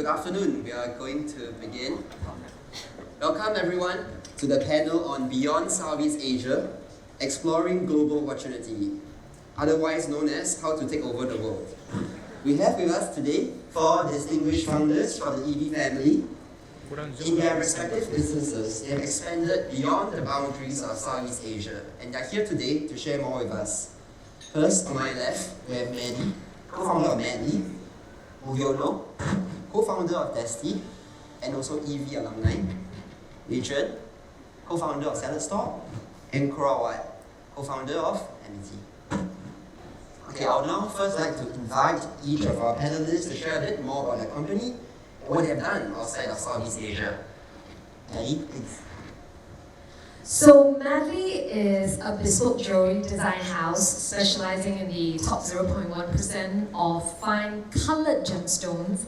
Good afternoon. We are going to begin. Welcome everyone to the panel on Beyond Southeast Asia, Exploring Global Opportunity, otherwise known as How to Take Over the World. We have with us today four distinguished founders from the EV family. In their respective businesses, they have expanded beyond the boundaries of Southeast Asia, and they are here today to share more with us. First, on my left, we have Maddy, co-founder of Maddy, Mulyono, co-founder of Desty, and also EV alumni, Adrien, co-founder of SaladStop, and Korawad, co-founder of Amity. Okay, I would now first like to invite each of our panelists to share a bit more about their company and what they have done outside of Southeast Asia. Maddy, please. So Maddy is a bespoke jewelry design house specializing in the top 0.1% of fine colored gemstones.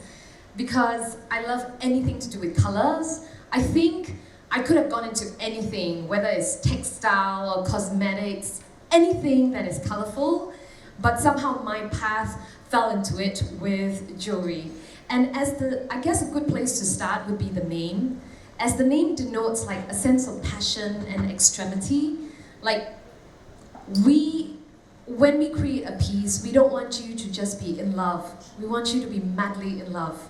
Because I love anything to do with colors, I think I could have gone into anything, whether it's textile or cosmetics, anything that is colorful, but somehow my path fell into it with jewelry. And I guess a good place to start would be the name. As the name denotes like a sense of passion and extremity, like when we create a piece, we don't want you to just be in love. We want you to be madly in love.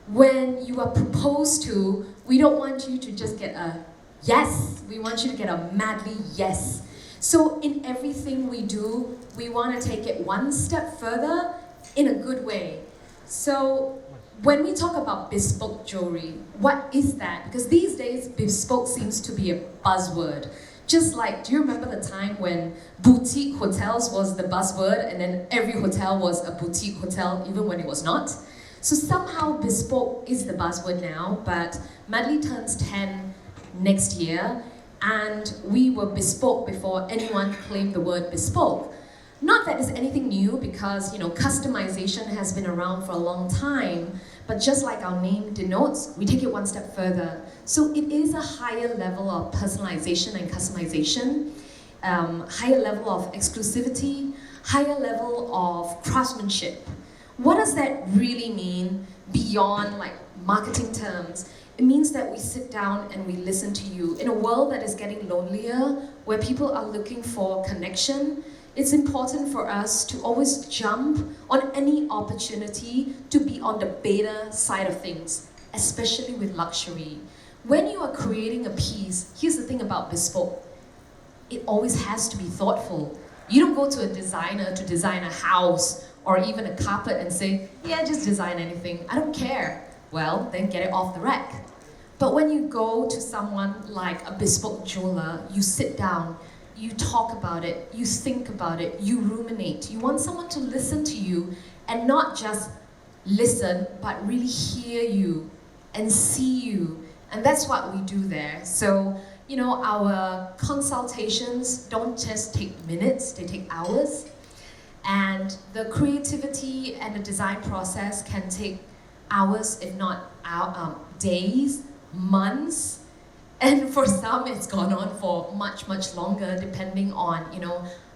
When you are proposed to, we don't want you to just get a yes. We want you to get a madly yes. So in everything we do, we want to take it one step further in a good way. So when we talk about bespoke jewelry, what is that? Because these days, bespoke seems to be a buzzword. Just like, do you remember the time when boutique hotels was the buzzword and then every hotel was a boutique hotel even when it was not? So somehow bespoke is the buzzword now, but Madly turns 10 next year and we were bespoke before anyone claimed the word bespoke. Not that it's anything new because, customization has been around for a long time, but just like our name denotes, we take it one step further. So it is a higher level of personalization and customization, higher level of exclusivity, higher level of craftsmanship. What does that really mean beyond like marketing terms? It means that we sit down and we listen to you. In a world that is getting lonelier, where people are looking for connection, it's important for us to always jump on any opportunity to be on the beta side of things, especially with luxury. When you are creating a piece, here's the thing about bespoke. It always has to be thoughtful. You don't go to a designer to design a house or even a carpet and say, yeah, just design anything. I don't care. Well, then get it off the rack. But when you go to someone like a bespoke jeweler, you sit down, you talk about it, you think about it, you ruminate. You want someone to listen to you and not just listen, but really hear you and see you. And that's what we do there. So, our consultations don't just take minutes, they take hours. And the creativity and the design process can take hours, if not days, months. And for some, it's gone on for much, much longer, depending on,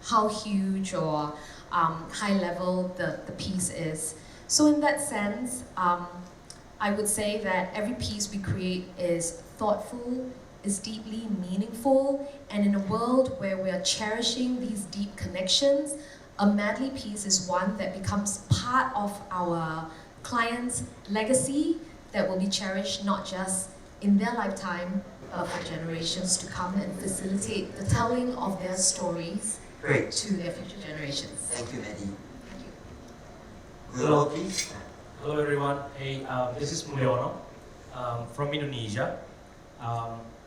how huge or high level the piece is. So in that sense, I would say that every piece we create is thoughtful, is deeply meaningful, and in a world where we are cherishing these deep connections, a Madly piece is one that becomes part of our client's legacy that will be cherished not just in their lifetime, for generations to come and facilitate the telling of their stories to their future generations. Thank you, Maddy. Thank you. Hello, please. Hello everyone. Hey, this is Mulyono from Indonesia,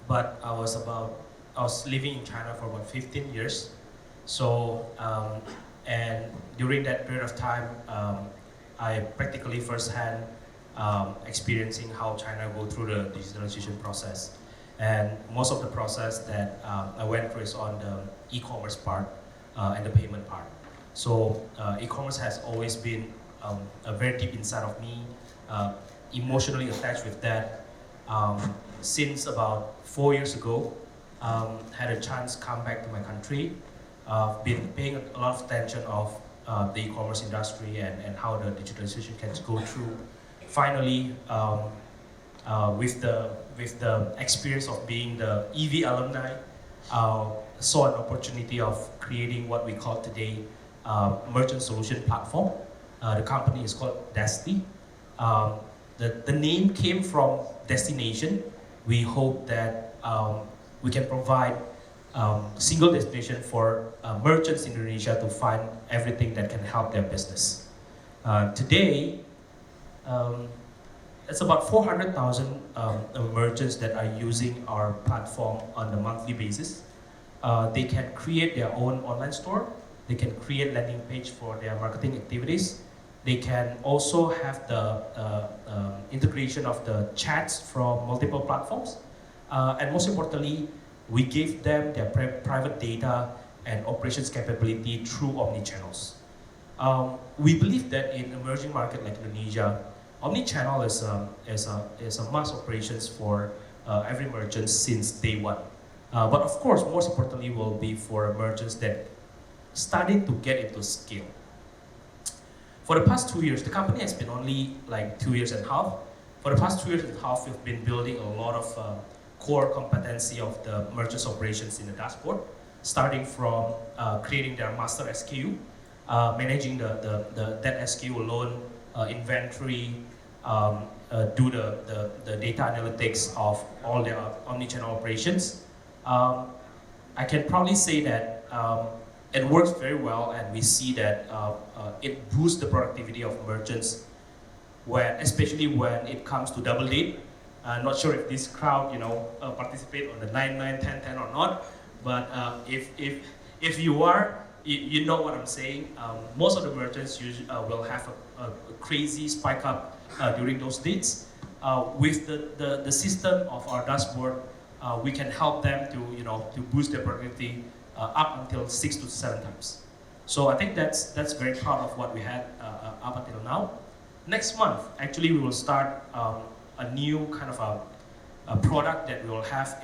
but I was living in China for about 15 years. So, and during that period of time, I practically firsthand experiencing how China go through the digitalization process. And most of the process that I went through is on the e-commerce part and the payment part. So e-commerce has always been very deep inside of me, emotionally attached with that. Since about 4 years ago, had a chance to come back to my country. Been paying a lot of attention of the e-commerce industry and how the digitalization can go through finally, with the experience of being the EV alumni, saw an opportunity of creating what we call today merchant solution platform. The company is called Desty. The name came from destination. We hope that we can provide single destination for merchants in Indonesia to find everything that can help their business. Today, it's about 400,000 merchants that are using our platform on a monthly basis. They can create their own online store. They can create landing page for their marketing activities. They can also have the integration of the chats from multiple platforms. And most importantly, we give them their private data and operations capability through omni-channels. We believe that in emerging market like Indonesia, omni-channel is a must operations for every merchant since day one. But of course, most importantly will be for merchants that starting to get into scale. For the past 2 years, the company has been only like 2 years and a half. For the past 2 years and a half, we've been building a lot of core competency of the merchants operations in the dashboard, starting from creating their master SKU, managing that SKU alone, inventory, do the data analytics of all their omnichannel operations. I can probably say that it works very well, and we see that it boosts the productivity of merchants, especially when it comes to double date. Not sure if this crowd, participate on the 9, 9, 10, 10 or not, but if you are, you know what I'm saying. Most of the merchants will have a crazy spike up during those dates. With the system of our dashboard, we can help them to boost their productivity up until 6 to 7 times. So I think that's very proud of what we had up until now. Next month, actually, we will start a new kind of a product that we will have.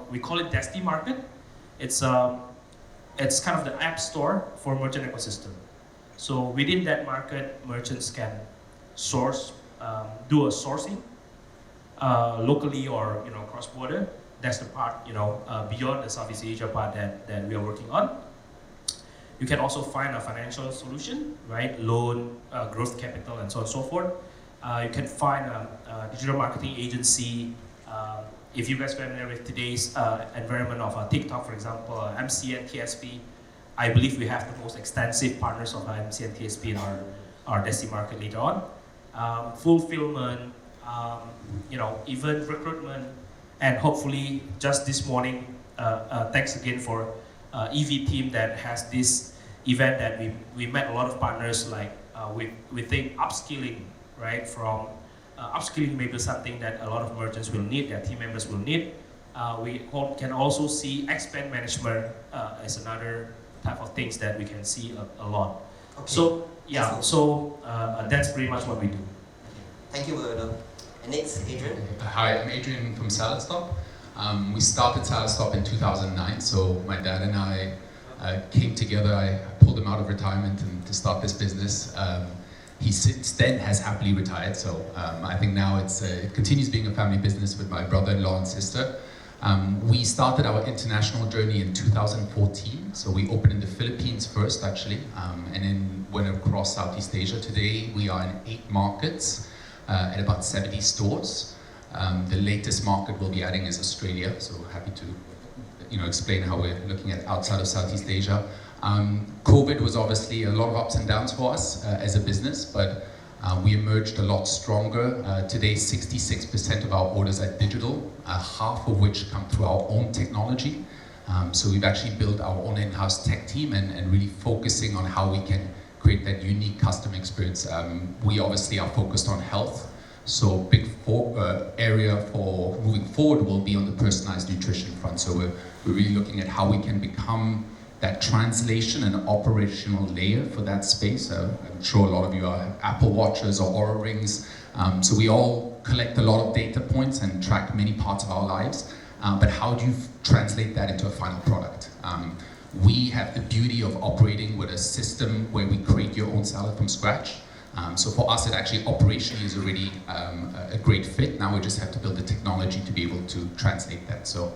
We call it Desty Market. It's kind of the app store for merchant ecosystem. So within that market, merchants can source, do a sourcing locally or cross-border. That's the part beyond the Southeast Asia part that we are working on. You can also find a financial solution, right? Loan, growth capital, and so on and so forth. You can find a digital marketing agency. If you guys are familiar with today's environment of TikTok, for example, MCN, TSP, I believe we have the most extensive partners of MCN, TSP in our Desty market later on. Fulfillment, even recruitment, and hopefully just this morning, thanks again for EV team that has this event that we met a lot of partners like we think upskilling, right? From upskilling maybe something that a lot of merchants will need, their team members will need. We can also see expand management as another type of things that we can see a lot. Okay. So yeah, that's pretty much what we do. Thank you, Mulyono. And next, Adrien. Hi, I'm Adrien from SaladStop. We started SaladStop in 2009, so my dad and I came together. I pulled him out of retirement and to start this business. He since then has happily retired, so I think now it continues being a family business with my brother-in-law and sister. We started our international journey in 2014, so we opened in the Philippines first actually, and then went across Southeast Asia. Today we are in 8 markets at about 70 stores. The latest market we'll be adding is Australia, so happy to explain how we're looking at outside of Southeast Asia. COVID was obviously a lot of ups and downs for us as a business, but we emerged a lot stronger. Today, 66% of our orders are digital, half of which come through our own technology. So we've actually built our own in-house tech team and really focusing on how we can create that unique customer experience. We obviously are focused on health, so big area for moving forward will be on the personalized nutrition front. So we're really looking at how we can become that translation and operational layer for that space. I'm sure a lot of you are Apple Watches or Oura Rings. So we all collect a lot of data points and track many parts of our lives. But how do you translate that into a final product? We have the beauty of operating with a system where we create your own salad from scratch. So for us, it actually operationally is already a great fit. Now we just have to build the technology to be able to translate that. So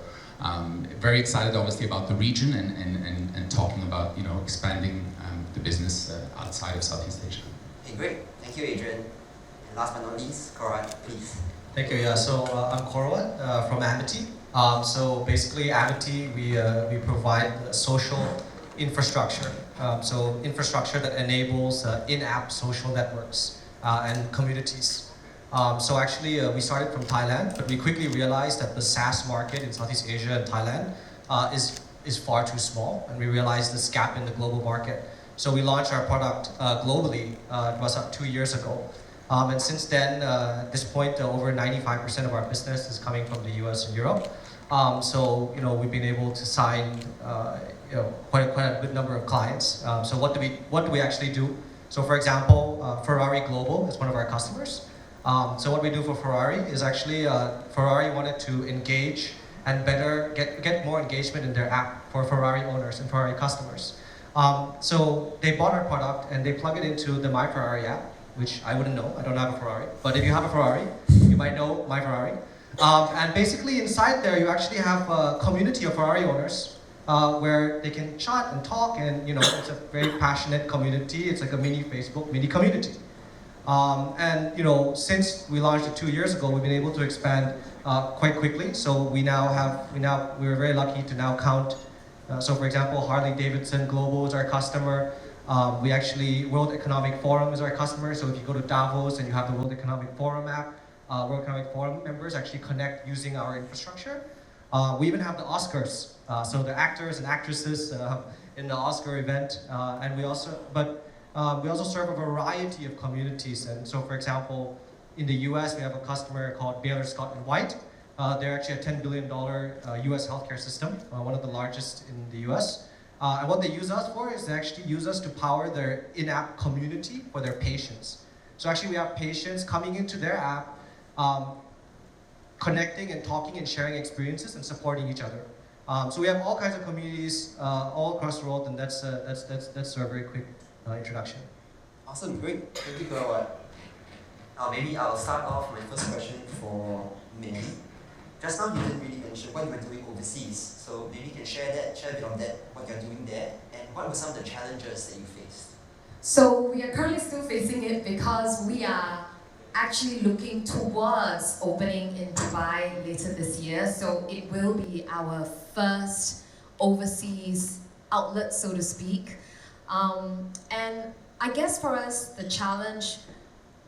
very excited, obviously, about the region and talking about expanding the business outside of Southeast Asia. Okay, great. Thank you, Adrien. And last but not least, Korawad, please. Thank you. Yeah. So I'm Korawad from Amity. So basically, Amity, we provide social infrastructure. So infrastructure that enables in-app social networks and communities. So actually, we started from Thailand, but we quickly realized that the SaaS market in Southeast Asia and Thailand is far too small, and we realized this gap in the global market. So we launched our product globally. It was 2 years ago. And since then, at this point, over 95% of our business is coming from the US and Europe. So we've been able to sign quite a good number of clients. So what do we actually do? So for example, Ferrari Global is one of our customers. So what we do for Ferrari is actually Ferrari wanted to engage and better get more engagement in their app for Ferrari owners and Ferrari customers. So they bought our product and they plug it into the My Ferrari app, which I wouldn't know. I don't have a Ferrari, but if you have a Ferrari, you might know My Ferrari. And basically inside there, you actually have a community of Ferrari owners where they can chat and talk, and it's a very passionate community. It's like a mini Facebook, mini community. And since we launched it 2 years ago, we've been able to expand quite quickly. So we're very lucky to now count. So for example, Harley Davidson Global is our customer. We actually, World Economic Forum is our customer. So if you go to Davos and you have the World Economic Forum app, World Economic Forum members actually connect using our infrastructure. We even have the Oscars. So the actors and actresses in the Oscar event, and we also serve a variety of communities. And so, for example, in the US, we have a customer called Baylor Scott & White. They're actually a $10 billion US healthcare system, one of the largest in the US. And what they use us for is they actually use us to power their in-app community for their patients. So actually, we have patients coming into their app, connecting and talking and sharing experiences and supporting each other. So we have all kinds of communities all across the world, and that's a very quick introduction. Awesome, great. Thank you, Korawad. Maybe I'll start off my first question for Maddy. Just now you didn't really mention what you were doing overseas, so maybe you can share a bit of that, what you're doing there, and what were some of the challenges that you faced? So we are currently still facing it because we are actually looking towards opening in Dubai later this year. So it will be our first overseas outlet, so to speak. And I guess for us, the challenge,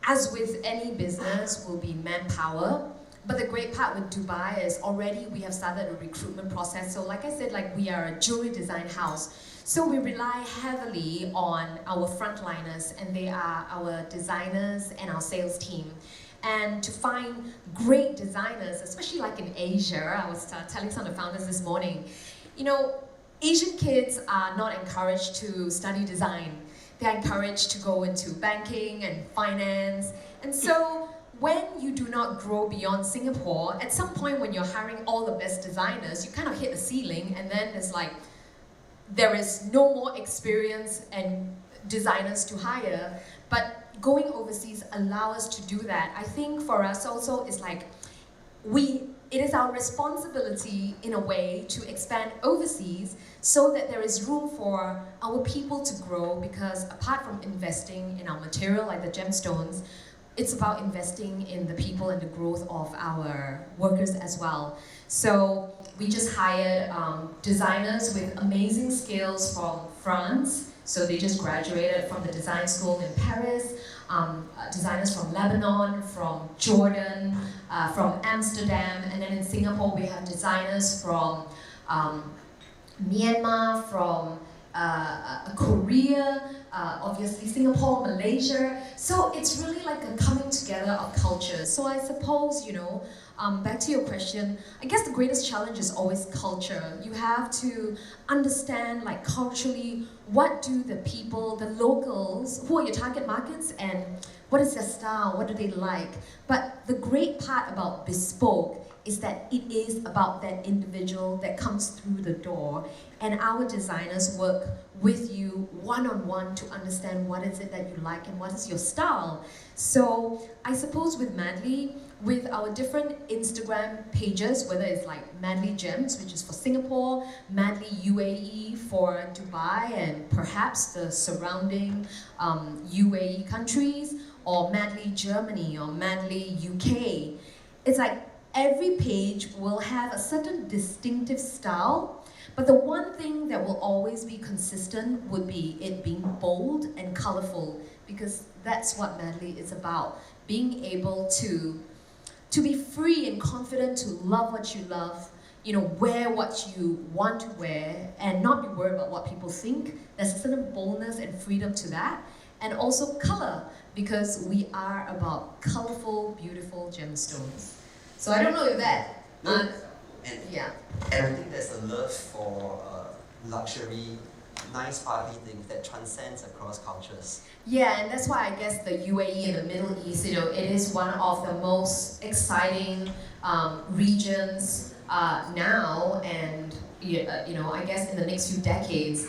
as with any business, will be manpower. But the great part with Dubai is already we have started a recruitment process. So like I said, we are a jewelry design house. So we rely heavily on our frontliners, and they are our designers and our sales team. And to find great designers, especially like in Asia, I was telling some of the founders this morning, Asian kids are not encouraged to study design. They're encouraged to go into banking and finance. And so when you do not grow beyond Singapore, at some point when you're hiring all the best designers, you kind of hit the ceiling, and then it's like, there is no more experience and designers to hire. But going overseas allow us to do that. I think for us also is it is our responsibility in a way to expand overseas so that there is room for our people to grow, because apart from investing in our material like the gemstones, it's about investing in the people and the growth of our workers as well. So we just hired designers with amazing skills from France. So they just graduated from the design school in Paris, designers from Lebanon, from Jordan, from Amsterdam, and then in Singapore we have designers from Myanmar, from Korea, obviously Singapore, Malaysia. So it's really like a coming together of cultures. So I suppose, back to your question, I guess the greatest challenge is always culture. You have to understand, culturally, what do the people, the locals, who are your target markets, and what is their style, what do they like? But the great part about bespoke is that it is about that individual that comes through the door, and our designers work with you one-on-one to understand what is it that you like and what is your style. So I suppose with Madly, with our different Instagram pages, whether it's like Madly Gems, which is for Singapore, Madly UAE for Dubai and perhaps the surrounding UAE countries, or Madly Germany or Madly UK, it's like every page will have a certain distinctive style, but the one thing that will always be consistent would be it being bold and colorful, because that's what Madly is about. Being able to be free and confident, to love what you love, wear what you want to wear, and not be worried about what people think. There's a certain boldness and freedom to that. And also color, because we are about colorful, beautiful gemstones. So I don't know if that... And yeah. And I think there's a love for luxury, nice party things that transcends across cultures. Yeah, and that's why I guess the UAE and the Middle East, it is one of the most exciting regions now, and I guess in the next few decades,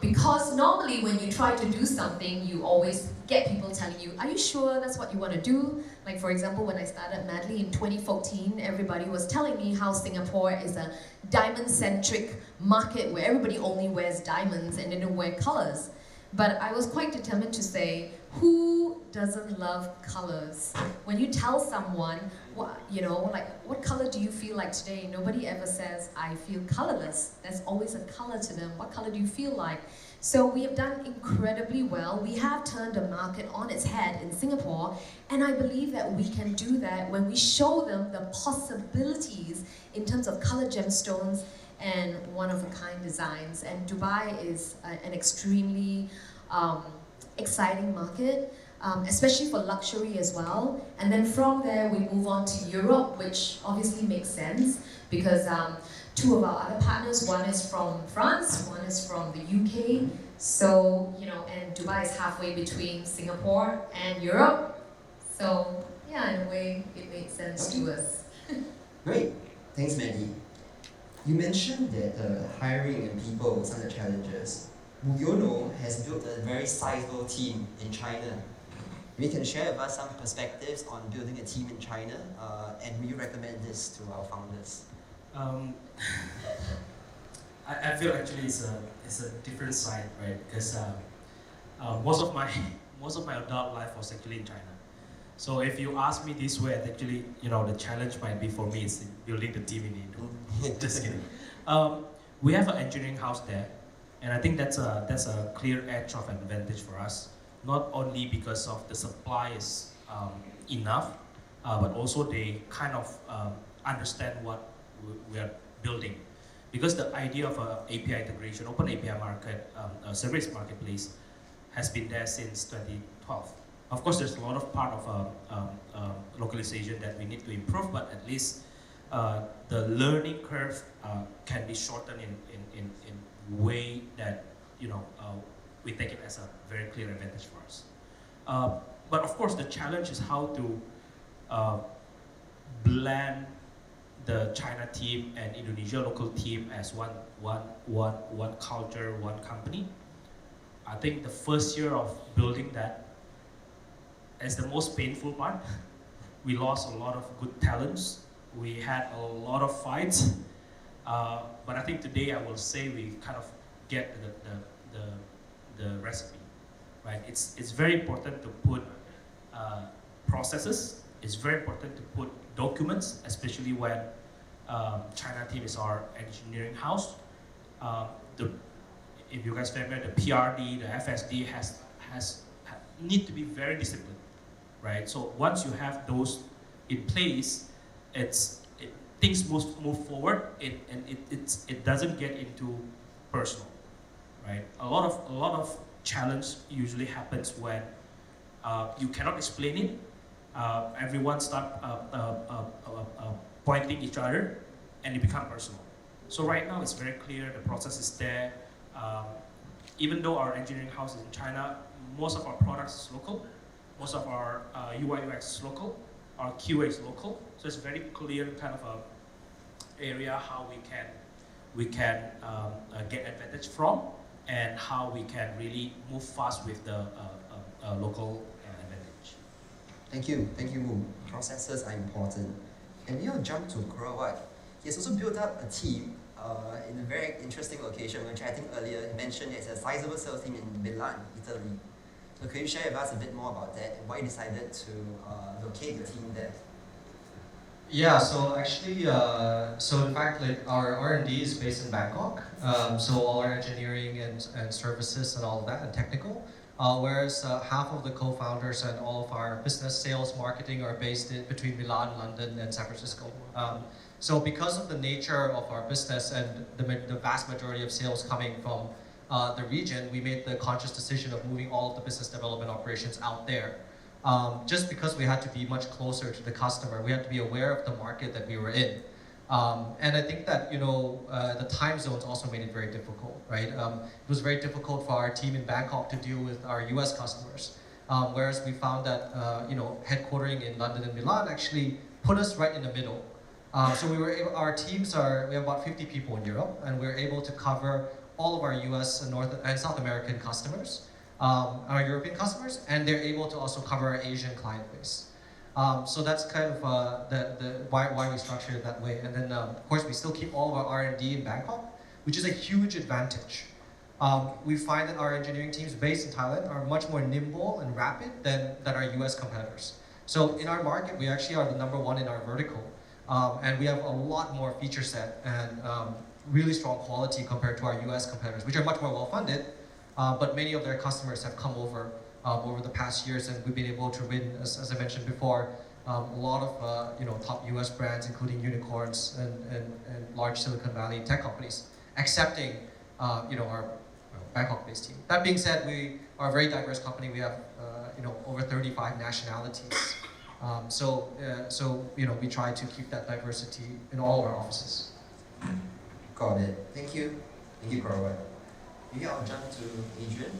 because normally when you try to do something, you always get people telling you, are you sure that's what you want to do? Like for example, when I started Madly in 2014, everybody was telling me how Singapore is a diamond-centric market where everybody only wears diamonds and they don't wear colors. But I was quite determined to say, who doesn't love colors? When you tell someone, what color do you feel like today? Nobody ever says, I feel colorless. There's always a color to them. What color do you feel like? So we have done incredibly well. We have turned the market on its head in Singapore, and I believe that we can do that when we show them the possibilities in terms of color gemstones and one-of-a-kind designs. And Dubai is an extremely exciting market, especially for luxury as well. And then from there, we move on to Europe, which obviously makes sense because two of our other partners, one is from France, one is from the UK. So, and Dubai is halfway between Singapore and Europe. So, yeah, in a way, it makes sense to us. Great. Thanks, Maddy. You mentioned that hiring and people was one of the challenges. Mulyono has built a very sizable team in China. We can share with us some perspectives on building a team in China, and we recommend this to our founders. I feel actually it's a different side, right? Because most of my adult life was actually in China. So if you ask me this way, actually, the challenge might be for me is building the team in Indo. Just kidding. We have an engineering house there, and I think that's a clear edge of advantage for us. Not only because of the supply is enough, but also they kind of understand what we are building. Because the idea of API integration, open API market, service marketplace, has been there since 2012. Of course, there's a lot of part of localization that we need to improve, but at least the learning curve can be shortened in way that we take it as a very clear advantage for us. But of course, the challenge is how to blend the China team and Indonesia local team as one culture, one company. I think the first year of building that is the most painful part. We lost a lot of good talents. We had a lot of fights. But I think today I will say we kind of get the recipe, right? It's very important to put processes. It's very important to put documents, especially when China team is our engineering house. If you guys remember, the PRD, the FSD need to be very disciplined, right? So once you have those in place, things move forward. It doesn't get into personal, right? A lot of challenge usually happens when you cannot explain it. Everyone start pointing each other, and it becomes personal. So right now it's very clear, the process is there. Even though our engineering house is in China, most of our products is local, most of our UI UX is local, our QA is local, so it's very clear kind of a area how we can get advantage from, and how we can really move fast with the local advantage. Thank you, Mu. Processes are important. And you'll jump to Korawad. He has also built up a team in a very interesting location, which I think earlier he mentioned it's a sizable sales team in Milan, Italy. So could you share with us a bit more about that and why you decided to locate the team there? Yeah, so actually, so in fact, like our R&D is based in Bangkok. So all our engineering and services and all of that and technical. Whereas half of the co-founders and all of our business, sales, marketing are based between Milan, London, and San Francisco. So because of the nature of our business and the vast majority of sales coming from the region, we made the conscious decision of moving all of the business development operations out there. Just because we had to be much closer to the customer, we had to be aware of the market that we were in. And I think that, you know, the time zones also made it very difficult, right? It was very difficult for our team in Bangkok to deal with our US customers. Whereas we found that, you know, headquartering in London and Milan actually put us right in the middle. So we were able, our teams we have about 50 people in Europe, and we were able to cover all of our US and North and South American customers, our European customers, and they're able to also cover our Asian client base. So that's kind of why we structured it that way. And then, of course, we still keep all of our R&D in Bangkok, which is a huge advantage. We find that our engineering teams based in Thailand are much more nimble and rapid than our US competitors. So in our market, we actually are the #1 in our vertical. And we have a lot more feature set and really strong quality compared to our US competitors, which are much more well-funded, but many of their customers have come over the past years, and we've been able to win, as I mentioned before, a lot of you know, top US brands, including unicorns and large Silicon Valley tech companies, accepting you know, our Bangkok-based team. That being said, we are a very diverse company. We have you know, over 35 nationalities. So you know, we try to keep that diversity in all of our offices. Got it. Thank you, Korawad. Maybe I'll jump to Adrien.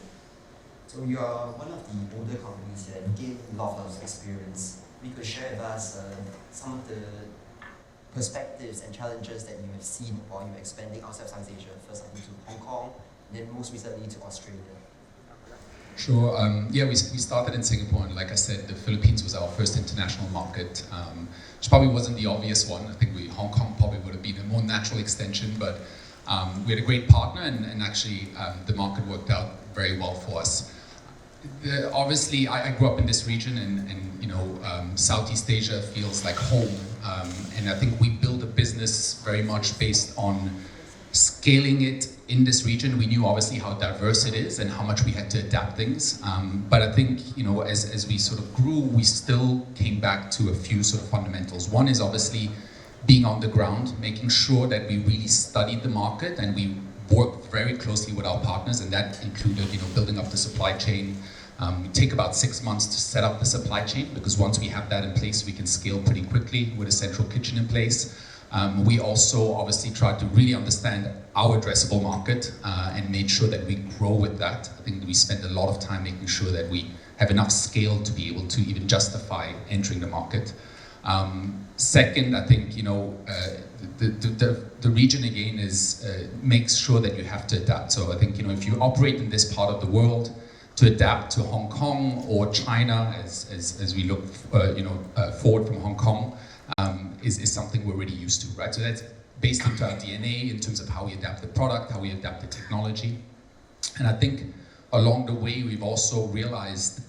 So you are one of the older companies that gained a lot of experience. We could share with us some of the perspectives and challenges that you have seen while you're expanding outside of Southeast Asia. First, I think to Hong Kong, and then most recently to Australia. Sure. Yeah, we started in Singapore, and like I said, the Philippines was our first international market, which probably wasn't the obvious one. I think Hong Kong probably would have been a more natural extension, but we had a great partner, and actually the market worked out very well for us. Obviously, I grew up in this region, and you know, Southeast Asia feels like home, and I think we built a business very much based on scaling it in this region. We knew obviously how diverse it is and how much we had to adapt things, but I think, you know, as we sort of grew, we still came back to a few sort of fundamentals. One is obviously being on the ground, making sure that we really studied the market and we worked very closely with our partners, and that included, you know, building up the supply chain. We take about 6 months to set up the supply chain, because once we have that in place, we can scale pretty quickly with a central kitchen in place. We also obviously tried to really understand our addressable market and made sure that we grow with that. I think we spent a lot of time making sure that we have enough scale to be able to even justify entering the market. Second, I think, you know, the region again is makes sure that you have to adapt. So I think, you know, if you operate in this part of the world, to adapt to Hong Kong or China, as we look, you know, forward from Hong Kong, is something we're already used to, right? So that's based into our DNA in terms of how we adapt the product, how we adapt the technology. And I think along the way, we've also realized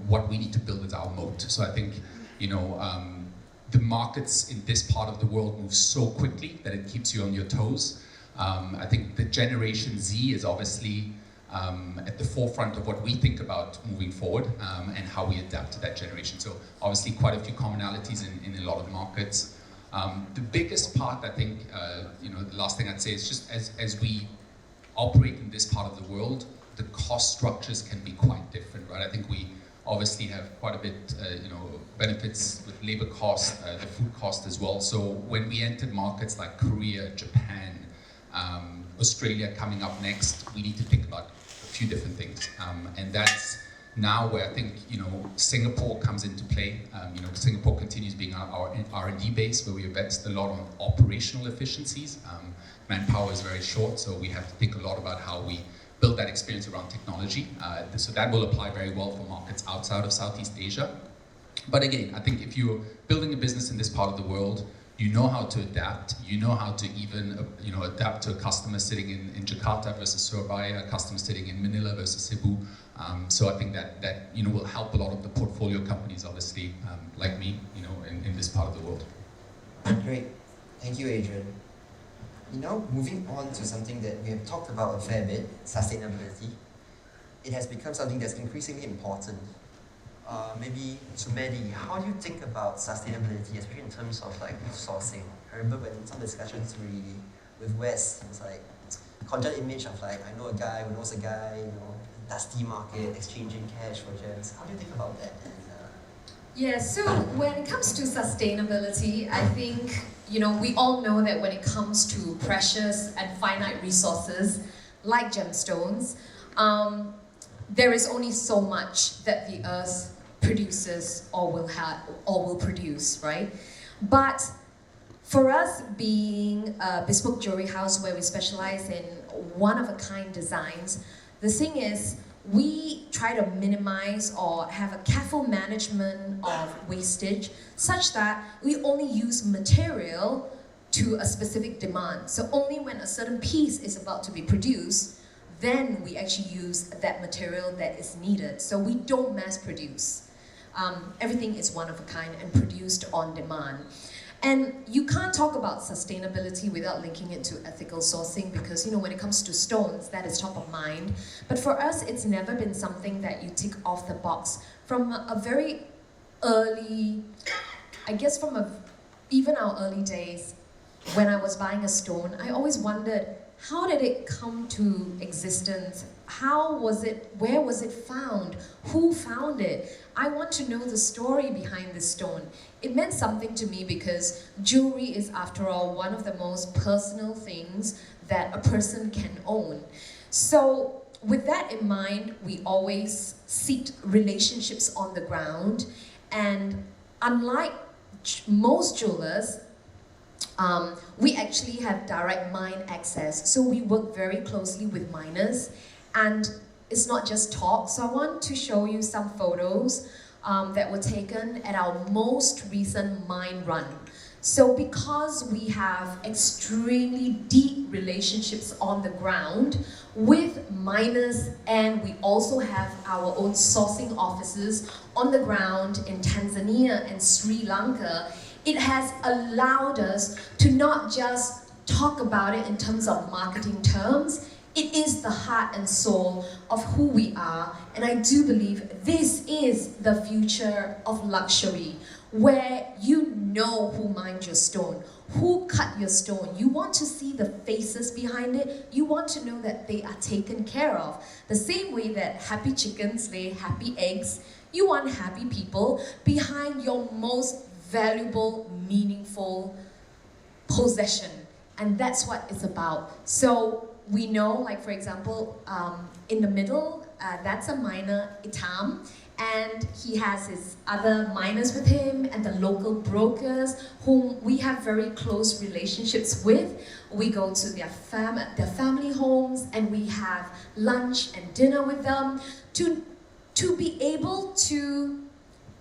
what we need to build as our moat. So I think, you know, the markets in this part of the world move so quickly that it keeps you on your toes. I think the Generation Z is obviously at the forefront of what we think about moving forward and how we adapt to that generation. So obviously quite a few commonalities in a lot of markets. The biggest part, I think, you know, the last thing I'd say is just as we operate in this part of the world, the cost structures can be quite different, right? I think we obviously have quite a bit, you know, benefits with labor cost, the food cost as well. So when we entered markets like Korea, Japan, Australia coming up next, we need to think about a few different things. And that's now where I think Singapore comes into play. Singapore continues being our R&D base, where we invest a lot on operational efficiencies. Manpower is very short, so we have to think a lot about how we build that experience around technology. So that will apply very well for markets outside of Southeast Asia. But again, I think if you're building a business in this part of the world, you know how to adapt. You know how to even adapt to a customer sitting in Jakarta versus Surabaya, a customer sitting in Manila versus Cebu. So I think that will help a lot of the portfolio companies, obviously, like me, in this part of the world. Great, thank you, Adrien. Moving on to something that we have talked about a fair bit, sustainability. It has become something that's increasingly important. Maybe to Maddy, how do you think about sustainability, especially in terms of sourcing? I remember when some discussions with Wes, it was conjure image of I know a guy who knows a guy, dusty market, exchanging cash for gems. How do you think about that? Yeah, so when it comes to sustainability, I think, we all know that when it comes to precious and finite resources, like gemstones, there is only so much that the earth produces or will produce, right? But for us being a bespoke jewelry house where we specialize in one-of-a-kind designs, the thing is, we try to minimize or have a careful management of wastage such that we only use material to a specific demand. So only when a certain piece is about to be produced, then we actually use that material that is needed. So we don't mass produce. Everything is one of a kind and produced on demand. And you can't talk about sustainability without linking it to ethical sourcing because, when it comes to stones, that is top of mind. But for us, it's never been something that you tick off the box. From a very early, I guess even our early days, when I was buying a stone, I always wondered, how did it come to existence? How was it? Where was it found? Who found it? I want to know the story behind this stone. It meant something to me because jewelry is, after all, one of the most personal things that a person can own. So with that in mind, we always seek relationships on the ground. And unlike most jewelers, we actually have direct mine access. So we work very closely with miners, and it's not just talk. So I want to show you some photos that were taken at our most recent mine run. So because we have extremely deep relationships on the ground with miners, and we also have our own sourcing offices on the ground in Tanzania and Sri Lanka, it has allowed us to not just talk about it in terms of marketing terms. It is the heart and soul of who we are, and I do believe this is the future of luxury, where you know who mined your stone, who cut your stone. You want to see the faces behind it. You want to know that they are taken care of. The same way that happy chickens lay happy eggs, you want happy people behind your most valuable, meaningful possession. And that's what it's about. So we know, for example, in the middle, that's a miner, Itam, and he has his other miners with him and the local brokers whom we have very close relationships with. We go to their family homes and we have lunch and dinner with them to be able to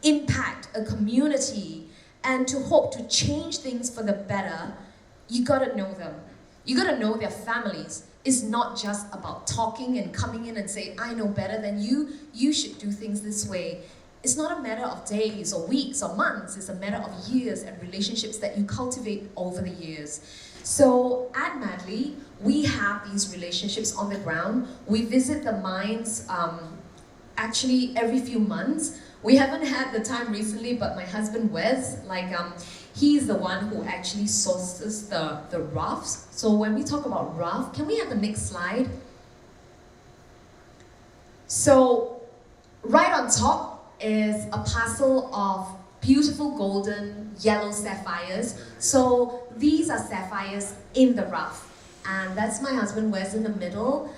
impact a community and to hope to change things for the better. You gotta know them. You gotta know their families. It's not just about talking and coming in and saying, I know better than you, you should do things this way. It's not a matter of days or weeks or months, it's a matter of years and relationships that you cultivate over the years. So at Madly, we have these relationships on the ground. We visit the mines actually every few months. We haven't had the time recently, but my husband Wes, he's the one who actually sources the roughs. So when we talk about rough, can we have the next slide? So right on top is a parcel of beautiful golden yellow sapphires. So these are sapphires in the rough. And that's my husband Wes in the middle.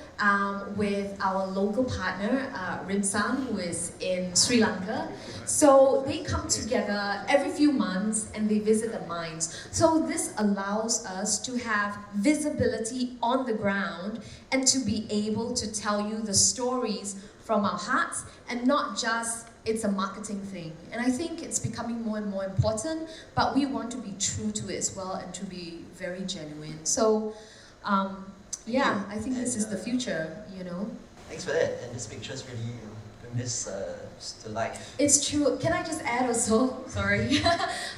with our local partner, Rinsan, who is in Sri Lanka. So they come together every few months and they visit the mines. So this allows us to have visibility on the ground and to be able to tell you the stories from our hearts and not just it's a marketing thing. And I think it's becoming more and more important, but we want to be true to it as well and to be very genuine. So yeah, I think this is the future, you know. Thanks for that. And this picture is really bring this to life. It's true. Can I just add also? Sorry.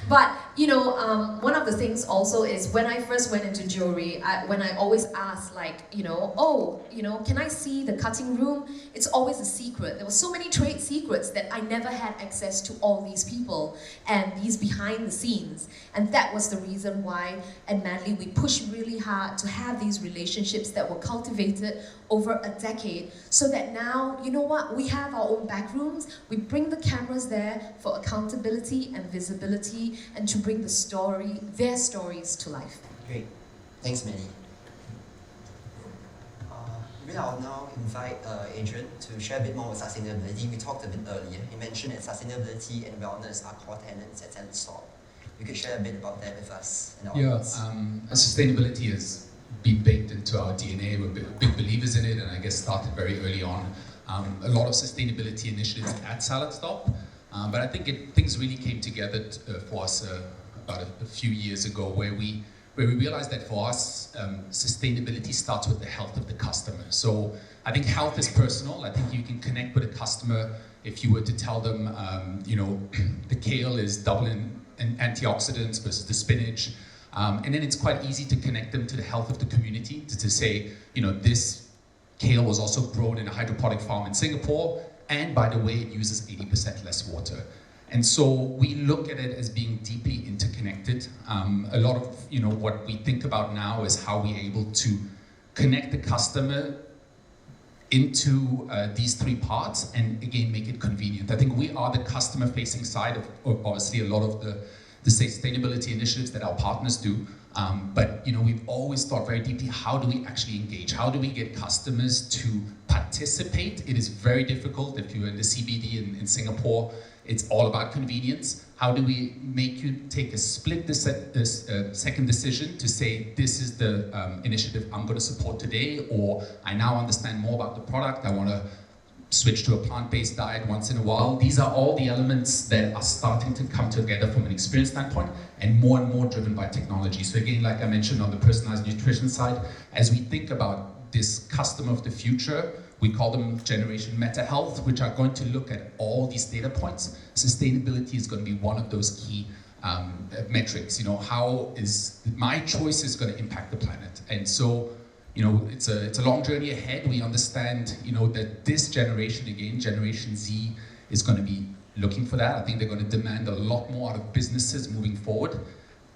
But, you know, one of the things also is when I first went into jewelry, when I always ask, like, you know, oh, you know, can I see the cutting room? It's always a secret. There were so many trade secrets that I never had access to all these people and these behind the scenes. And that was the reason why at Madly we pushed really hard to have these relationships that were cultivated over a decade, so that now, you know what, we have our own back rooms, we bring the cameras there for accountability and visibility and to bring their stories to life. Great. Thanks, Maddy. Maybe I'll now invite Adrien to share a bit more with sustainability. We talked a bit earlier. He mentioned that sustainability and wellness are core tenets at SaladStop. You could share a bit about that with us and our audience. Sustainability has been baked into our DNA. We're big believers in it, and I guess started very early on. A lot of sustainability initiatives at SaladStop, but I think things really came together for us about a few years ago, where we realized that for us, sustainability starts with the health of the customer. So I think health is personal. I think you can connect with a customer if you were to tell them, you know, the kale is double in antioxidants versus the spinach. And then it's quite easy to connect them to the health of the community, to say, you know, this kale was also grown in a hydroponic farm in Singapore, and by the way, it uses 80% less water. And so we look at it as being deeply interconnected. A lot of, you know, what we think about now is how we're able to connect the customer into these three parts and again make it convenient. I think we are the customer-facing side of obviously a lot of the sustainability initiatives that our partners do. But you know, we've always thought very deeply, how do we actually engage? How do we get customers to participate? It is very difficult. If you're in the CBD in Singapore, it's all about convenience. How do we make you take a second decision to say, this is the initiative I'm going to support today, or I now understand more about the product, I want to switch to a plant-based diet once in a while. These are all the elements that are starting to come together from an experience standpoint, and more driven by technology. So again, like I mentioned on the personalized nutrition side, as we think about this customer of the future, we call them Generation Meta Health, which are going to look at all these data points. Sustainability is going to be one of those key metrics. You know, how is my choice is going to impact the planet? And so, you know, it's a long journey ahead. We understand, you know, that this generation, again, Generation Z, is going to be looking for that. I think they're going to demand a lot more out of businesses moving forward.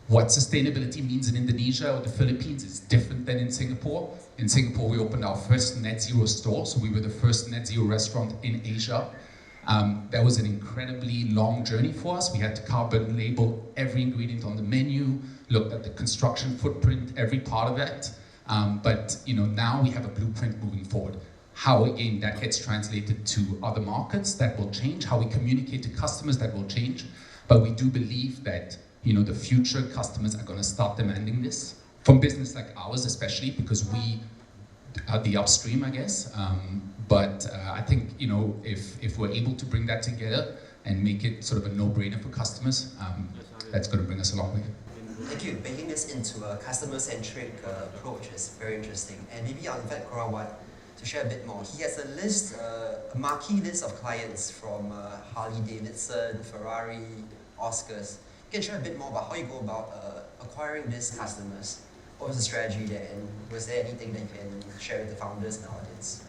What sustainability means in Indonesia or the Philippines is different than in Singapore. In Singapore, we opened our first net zero store, so we were the first net zero restaurant in Asia. That was an incredibly long journey for us. We had to carbon label every ingredient on the menu, looked at the construction footprint, every part of it. But you know, now we have a blueprint moving forward. How again that gets translated to other markets, that will change. How we communicate to customers, that will change. But we do believe that, you know, the future customers are going to start demanding this from business like ours, especially because we are the upstream, I guess. But I think, you know, if we're able to bring that together and make it sort of a no-brainer for customers, that's going to bring us a long way. Thank you. Making this into a customer-centric approach is very interesting. And maybe I'll invite Korawad to share a bit more. He has a list, a marquee list of clients from Harley Davidson, Ferrari, Oscars. You can share a bit more about how you go about acquiring these customers. What was the strategy there, and was there anything that you can share with the founders and audience?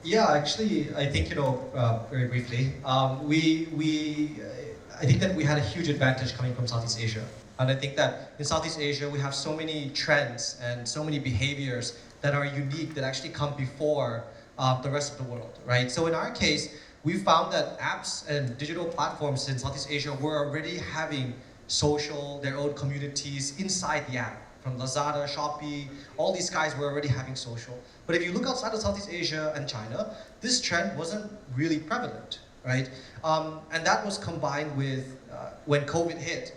Yeah, actually, I think, you know, very briefly, I think that we had a huge advantage coming from Southeast Asia. And I think that in Southeast Asia, we have so many trends and so many behaviors that are unique that actually come before the rest of the world, right? So in our case, we found that apps and digital platforms in Southeast Asia were already having their own communities inside the app. from Lazada, Shopee, all these guys were already having social. But if you look outside of Southeast Asia and China, this trend wasn't really prevalent, right? And that was combined with when COVID hit,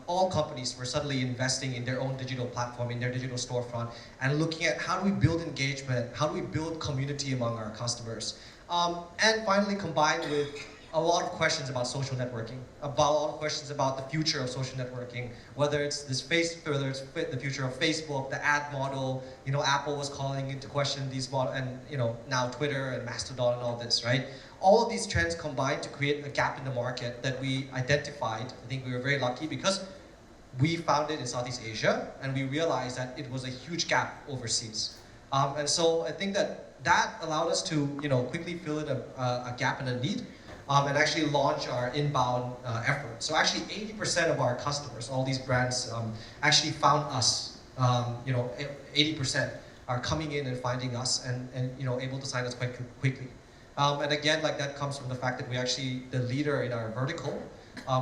all companies were suddenly investing in their own digital platform, in their digital storefront, and looking at how do we build engagement, how do we build community among our customers. And finally combined with a lot of questions about social networking, about a lot of questions about the future of social networking, whether it's the future of Facebook, the ad model, Apple was calling into question these models, and now Twitter and Mastodon and all this, right? All of these trends combined to create a gap in the market that we identified. I think we were very lucky because we found it in Southeast Asia, and we realized that it was a huge gap overseas. And so I think that allowed us to quickly fill in a gap and a need. And actually launch our inbound effort. So actually 80% of our customers, all these brands, actually found us. 80% are coming in and finding us and able to sign us quite quickly. And again, like that comes from the fact that we're actually the leader in our vertical.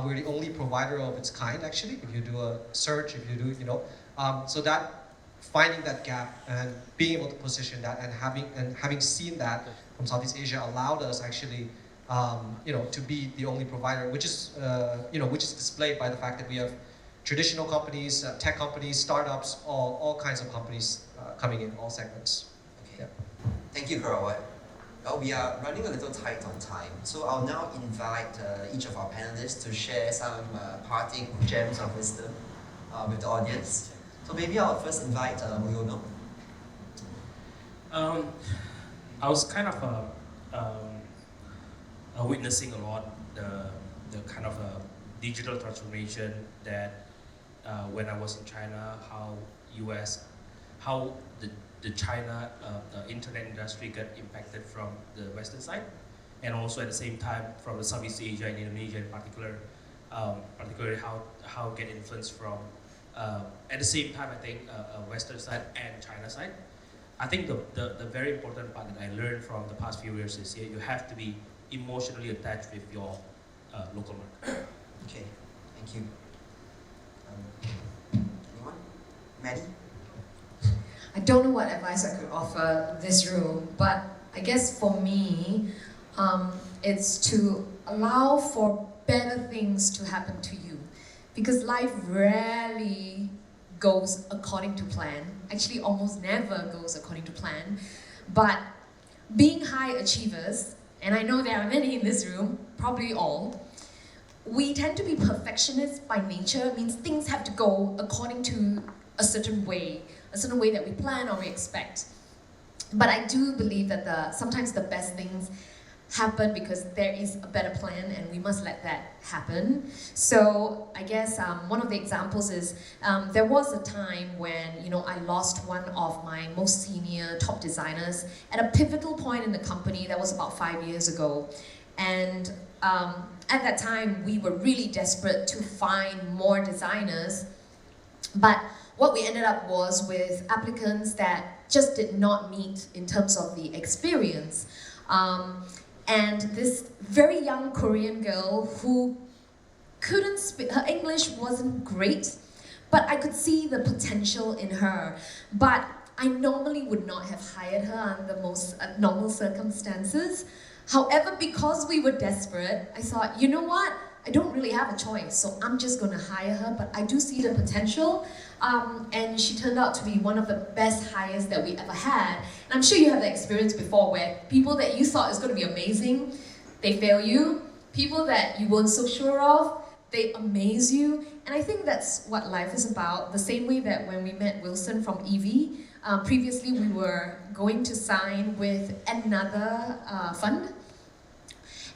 We're the only provider of its kind, actually. If you do a search, if you do, so that finding that gap and being able to position that and having seen that from Southeast Asia allowed us actually. To be the only provider, which is displayed by the fact that we have traditional companies, tech companies, startups, all kinds of companies coming in, all segments. Okay. Yeah. Thank you, Korawad. Well, we are running a little tight on time, so I'll now invite each of our panelists to share some parting gems of wisdom with the audience. So maybe I'll first invite Mulyono. I was kind of witnessing a lot the kind of digital transformation that when I was in China, how the China internet industry got impacted from the Western side, and also at the same time from the Southeast Asia and Indonesia in particular, particularly how get influenced from at the same time I think Western side and China side. I think the very important part that I learned from the past few years is you have to be emotionally attached with your local market. Okay, thank you. Anyone? Maddy? I don't know what advice I could offer this room, but I guess for me, it's to allow for better things to happen to you. Because life rarely goes according to plan. Actually, almost never goes according to plan. But being high achievers, and I know there are many in this room, probably all, we tend to be perfectionists by nature. Means things have to go according to a certain way that we plan or we expect. But I do believe that sometimes the best things happen because there is a better plan and we must let that happen. So I guess one of the examples is there was a time when I lost one of my most senior top designers at a pivotal point in the company. That was about 5 years ago. And at that time we were really desperate to find more designers, but what we ended up was with applicants that just did not meet in terms of the experience. And this very young Korean girl who couldn't speak, her English wasn't great, but I could see the potential in her. But I normally would not have hired her under the most normal circumstances. However, because we were desperate, I thought, you know what? I don't really have a choice, so I'm just going to hire her, but I do see the potential. And she turned out to be one of the best hires that we ever had. And I'm sure you have that experience before where people that you thought is going to be amazing, they fail you. People that you weren't so sure of, they amaze you. And I think that's what life is about. The same way that when we met Wilson from EV, previously we were going to sign with another fund.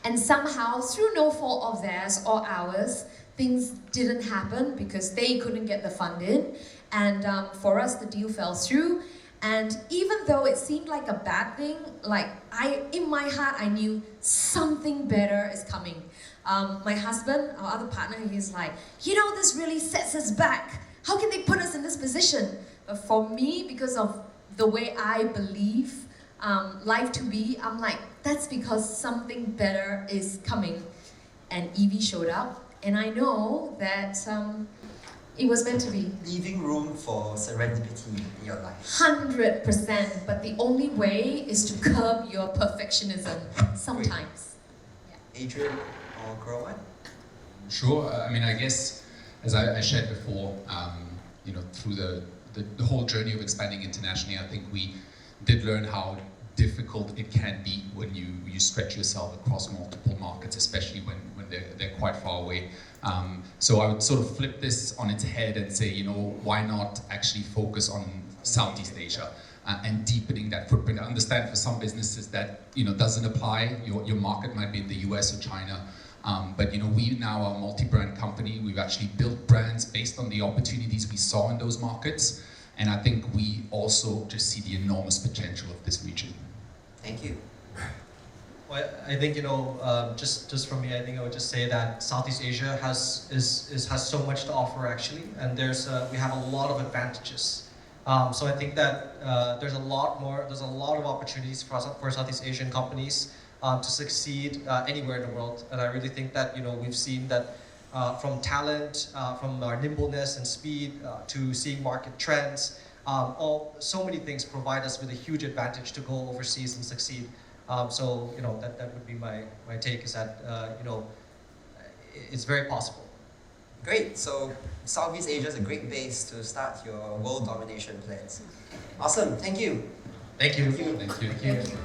And somehow, through no fault of theirs or ours, things didn't happen because they couldn't get the fund in. And for us, the deal fell through. And even though it seemed like a bad thing, in my heart, I knew something better is coming. My husband, our other partner, he's like, this really sets us back. How can they put us in this position? But for me, because of the way I believe life to be, I'm like, that's because something better is coming. And Evie showed up, and I know that It was meant to be. Leaving room for serendipity in your life. 100%, but the only way is to curb your perfectionism sometimes. Adrien or Korawad? Sure. I mean, I guess, as I shared before, through the whole journey of expanding internationally, I think we did learn how difficult it can be when you stretch yourself across multiple markets, especially when they're quite far away. So I would sort of flip this on its head and say, why not actually focus on Southeast Asia and deepening that footprint? I understand for some businesses that doesn't apply. Your market might be in the US or China. But we now are a multi-brand company. We've actually built brands based on the opportunities we saw in those markets. And I think we also just see the enormous potential of this region. Thank you. Well, I think just from me, I think I would just say that Southeast Asia has so much to offer actually, and we have a lot of advantages. So I think that there's a lot of opportunities for Southeast Asian companies to succeed anywhere in the world, and I really think that we've seen that from talent, from our nimbleness and speed to seeing market trends, so many things provide us with a huge advantage to go overseas and succeed. So that would be my take, is that it's very possible. Great. So Southeast Asia is a great base to start your world domination plans. Awesome. Thank you. Thank you. Thank you. Thank you.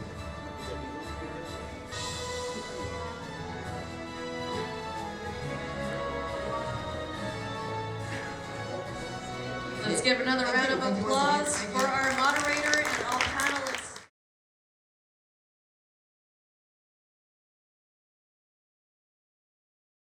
Let's give another round of applause.